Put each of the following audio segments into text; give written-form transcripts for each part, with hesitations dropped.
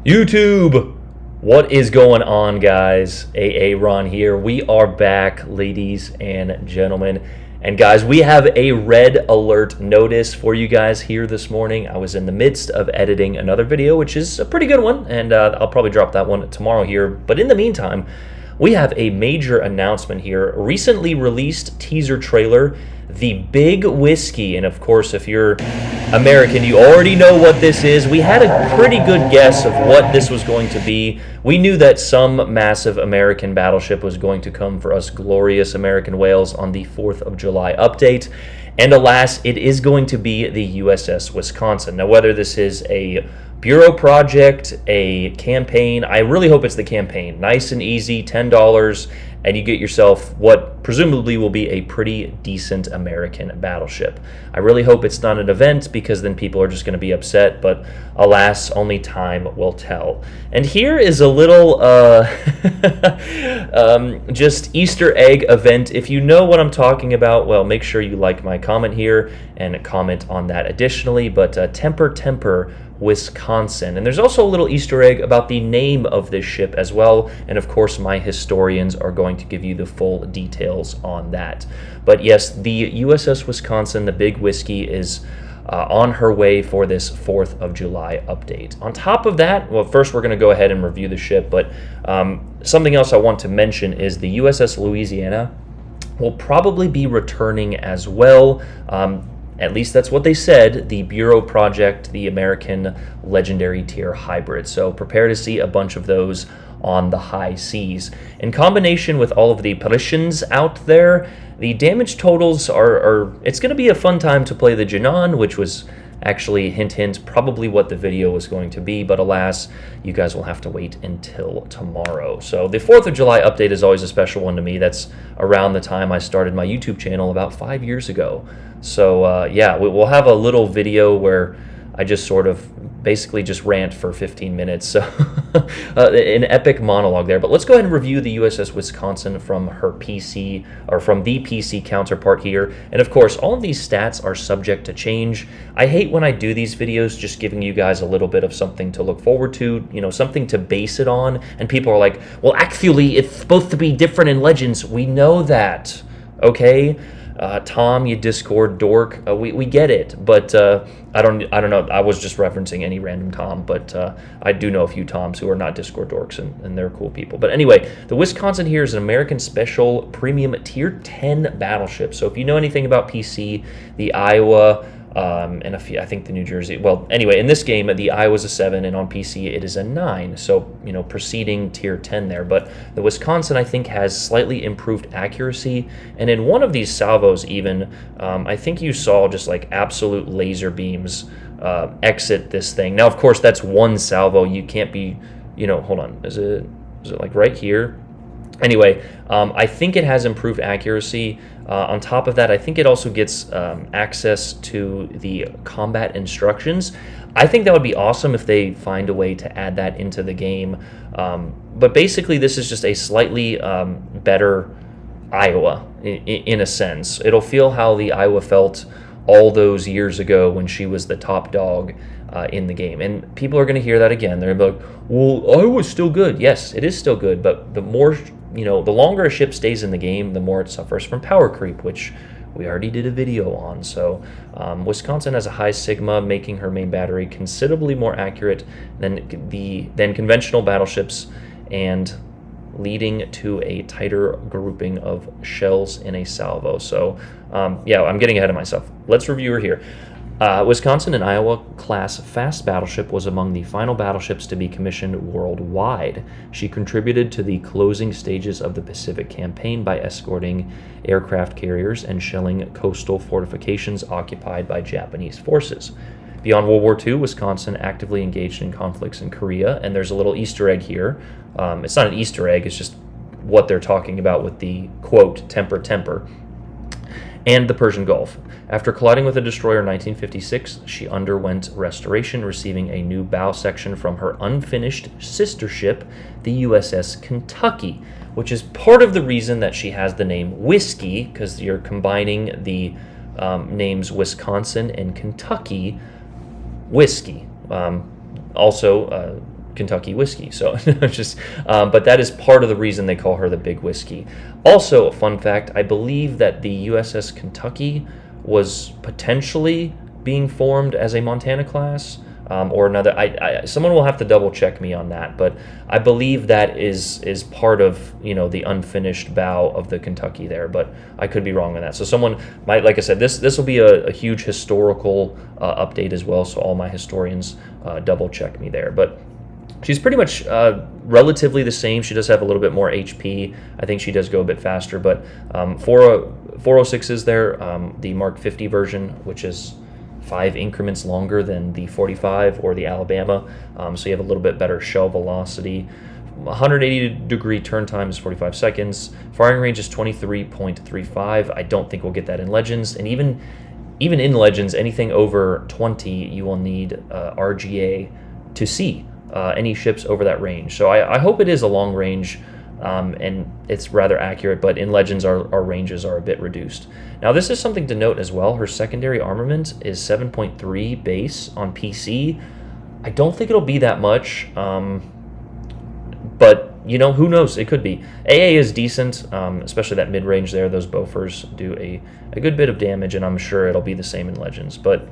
YouTube, what is going on, guys? AA Ron here. We are back, ladies and gentlemen. And guys, we have a red alert notice for you guys here this morning. I was in the midst of editing another video, which is a pretty good one, and I'll probably drop that one tomorrow here. But in the meantime, we have a major announcement here. Recently released teaser trailer, The Big Whiskey. And of course, if you're American, you already know what this is. We had a pretty good guess of what this was going to be. We knew that some massive American battleship was going to come for us glorious American whales on the 4th of July update. And alas, it is going to be the USS Wisconsin. Now, whether this is a Bureau project, a campaign, I really hope it's the campaign. Nice and easy, $10, and you get yourself what presumably will be a pretty decent American battleship. I really hope it's not an event, because then people are just going to be upset, but alas, only time will tell. And here is a little just Easter egg event. If you know what I'm talking about, well, make sure you like my comment here and comment on that additionally. But Temper Wisconsin. And there's also a little Easter egg about the name of this ship as well. And of course, my historians are going to give you the full details on that. But yes, the USS Wisconsin, the Big Whiskey, is on her way for this 4th of July update. On top of that, well, first we're going to go ahead and review the ship, but something else I want to mention is the USS Louisiana will probably be returning as well. At least that's what they said, the Bureau project, the American Legendary Tier Hybrid. So prepare to see a bunch of those on the high seas. In combination with all of the Parisians out there, the damage totals are it's going to be a fun time to play the Jinan, which was actually, hint, hint, probably what the video was going to be, but alas, you guys will have to wait until tomorrow. So the 4th of July update is always a special one to me. That's around the time I started my YouTube channel about 5 years ago. So yeah, we'll have a little video where I just sort of basically just rant for 15 minutes. So an epic monologue there. But let's go ahead and review the USS Wisconsin from her PC, or from the PC counterpart here. And of course, all of these stats are subject to change. I hate when I do these videos just giving you guys a little bit of something to look forward to, you know, something to base it on. And people are like, well, actually, it's supposed to be different in Legends. We know that, okay? Tom, you Discord dork, we get it, but I don't know. I was just referencing any random Tom, but I do know a few Toms who are not Discord dorks, and they're cool people. But anyway, the Wisconsin here is an American Special Premium Tier 10 battleship. So if you know anything about PC, the Iowa, and I think the New Jersey, well, anyway, in this game, the Iowa's a 7, and on PC it is a 9, so, you know, preceding Tier 10 there. But the Wisconsin, I think, has slightly improved accuracy, and in one of these salvos even, I think you saw just, like, absolute laser beams exit this thing. Now, of course, that's one salvo. You can't be, you know, hold on, is it like right here? Anyway, I think it has improved accuracy. On top of that, I think it also gets access to the combat instructions. I think that would be awesome if they find a way to add that into the game. But basically, this is just a slightly better Iowa in a sense. It'll feel how the Iowa felt all those years ago when she was the top dog in the game. And people are going to hear that again. They're going to be like, well, Iowa's still good. Yes, it is still good, but the more, you know, the longer a ship stays in the game, the more it suffers from power creep, which we already did a video on. So Wisconsin has a high sigma, making her main battery considerably more accurate than conventional battleships, and leading to a tighter grouping of shells in a salvo. So yeah, I'm getting ahead of myself. Let's review her here. Wisconsin, an Iowa-class fast battleship, was among the final battleships to be commissioned worldwide. She contributed to the closing stages of the Pacific Campaign by escorting aircraft carriers and shelling coastal fortifications occupied by Japanese forces. Beyond World War II, Wisconsin actively engaged in conflicts in Korea, and there's a little Easter egg here. It's not an Easter egg, it's just what they're talking about with the, quote, temper, and the Persian Gulf. After colliding with a destroyer in 1956, she underwent restoration, receiving a new bow section from her unfinished sister ship, the USS Kentucky, which is part of the reason that she has the name Whiskey, because you're combining the names Wisconsin and Kentucky. Whiskey. Also, Kentucky whiskey. So just, but that is part of the reason they call her the Big Whiskey. Also, a fun fact: I believe that the USS Kentucky was potentially being formed as a Montana class. Or another. Someone will have to double check me on that, but I believe that is part of the unfinished bow of the Kentucky there, but I could be wrong on that. So someone might, like I said, this will be a huge historical update as well. So all my historians double check me there, but she's pretty much relatively the same. She does have a little bit more HP. I think she does go a bit faster, but 406 is there. The Mark 50 version, which is 5 increments longer than the 45 or the Alabama, so you have a little bit better shell velocity. 180-degree turn time is 45 seconds. Firing range is 23.35. I don't think we'll get that in Legends, and even in Legends, anything over 20, you will need RGA to see any ships over that range. So I hope it is a long range, and it's rather accurate, but in Legends our ranges are a bit reduced. Now this is something to note as well. Her secondary armament is 7.3 base on PC. I don't think it'll be that much, but who knows? It could be. AA is decent, especially that mid-range there. Those Bofors do a good bit of damage, and I'm sure it'll be the same in Legends. But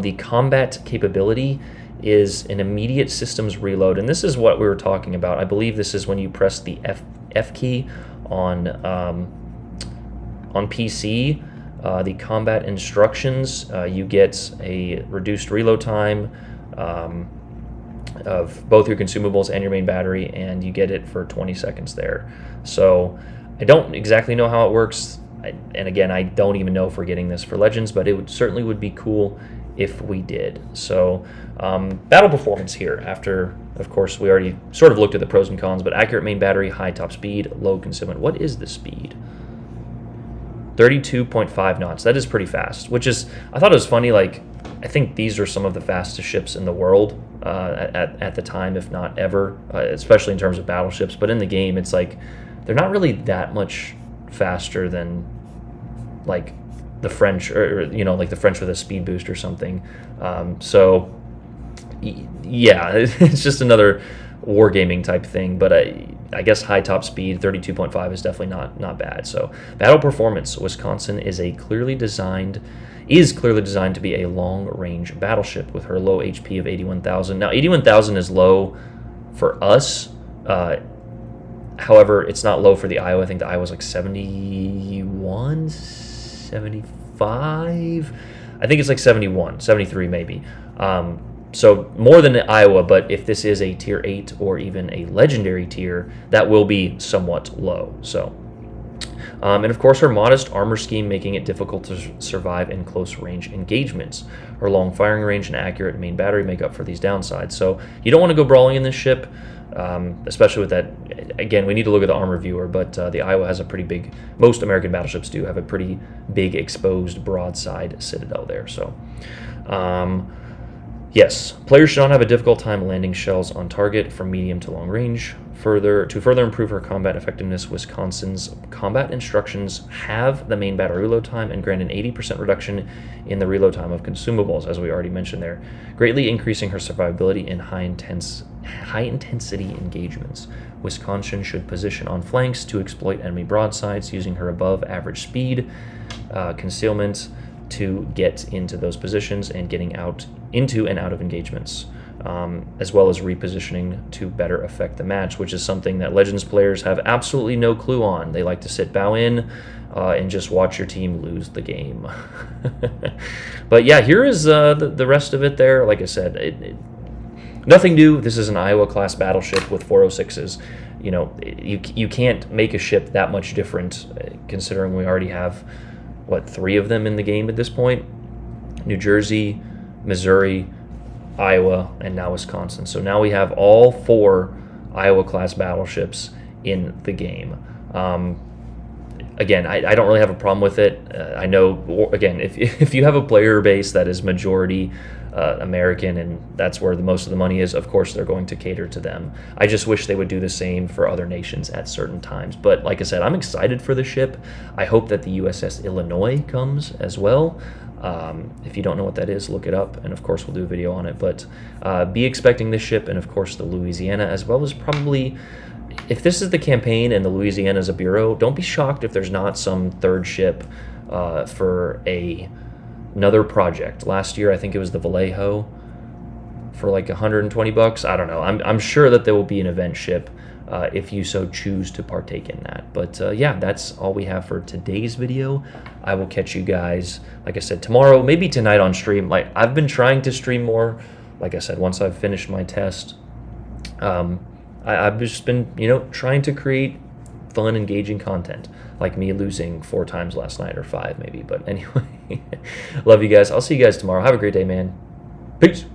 the combat capability is an immediate systems reload, and this is what we were talking about. I believe this is when you press the F key on PC, the combat instructions, you get a reduced reload time of both your consumables and your main battery, and you get it for 20 seconds there. So I don't exactly know how it works, and again, I don't even know if we're getting this for Legends, but it certainly would be cool if we did. So battle performance here, after, of course, we already sort of looked at the pros and cons, but accurate main battery, high top speed, low concealment. What is the speed? 32.5 knots. That is pretty fast, which is, I thought it was funny, like, I think these are some of the fastest ships in the world at the time, if not ever, especially in terms of battleships. But in the game, it's like, they're not really that much faster than, like, the French, or like the French with a speed boost or something. So yeah, it's just another wargaming type thing, but I guess high top speed 32.5 is definitely not bad. So battle performance, Wisconsin is clearly designed to be a long range battleship with her low HP of 81,000. Now 81,000 is low for us, however it's not low for the Iowa. I think the Iowa's like 71, 75. I think it's like 71, 73 maybe. So more than Iowa, but if this is a tier 8 or even a legendary tier, that will be somewhat low. So, and of course her modest armor scheme making it difficult to survive in close range engagements. Her long firing range and accurate main battery make up for these downsides. So you don't want to go brawling in this ship, especially with that. Again, we need to look at the armor viewer, but the Iowa has a pretty big, most American battleships do have a pretty big exposed broadside citadel there. So yes, players should not have a difficult time landing shells on target from medium to long range. To further improve her combat effectiveness, Wisconsin's combat instructions have the main battery reload time and grant an 80% reduction in the reload time of consumables, as we already mentioned there, greatly increasing her survivability in high intensity engagements. Wisconsin should position on flanks to exploit enemy broadsides using her above average speed, concealment to get into those positions and getting into and out of engagements, as well as repositioning to better affect the match, which is something that Legends players have absolutely no clue on. They like to sit bow in and just watch your team lose the game. But yeah, here is the rest of it there. Like I said, nothing new. This is an Iowa class battleship with 406s. You can't make a ship that much different, considering we already have 3 of them in the game at this point: New Jersey, Missouri, Iowa, and now Wisconsin. So now we have all 4 Iowa class battleships in the game. Again, I don't really have a problem with it. I know, again, if you have a player base that is majority American, and that's where most of the money is. Of course, they're going to cater to them. I just wish they would do the same for other nations at certain times. But like I said, I'm excited for the ship. I hope that the USS Illinois comes as well. If you don't know what that is, look it up, and of course we'll do a video on it. But be expecting this ship, and of course the Louisiana, as well as probably, if this is the campaign and the Louisiana is a bureau, don't be shocked if there's not some third ship for another project. Last year I think it was the Vallejo for like $120. I don't know. I'm sure that there will be an event ship if you so choose to partake in that. But yeah, that's all we have for today's video. I will catch you guys, like I said, tomorrow, maybe tonight on stream. Like, I've been trying to stream more, like I said, once I've finished my test. I've just been, trying to create fun, engaging content, like me losing 4 times last night, or 5 maybe. But anyway, love you guys. I'll see you guys tomorrow. Have a great day, man. Peace.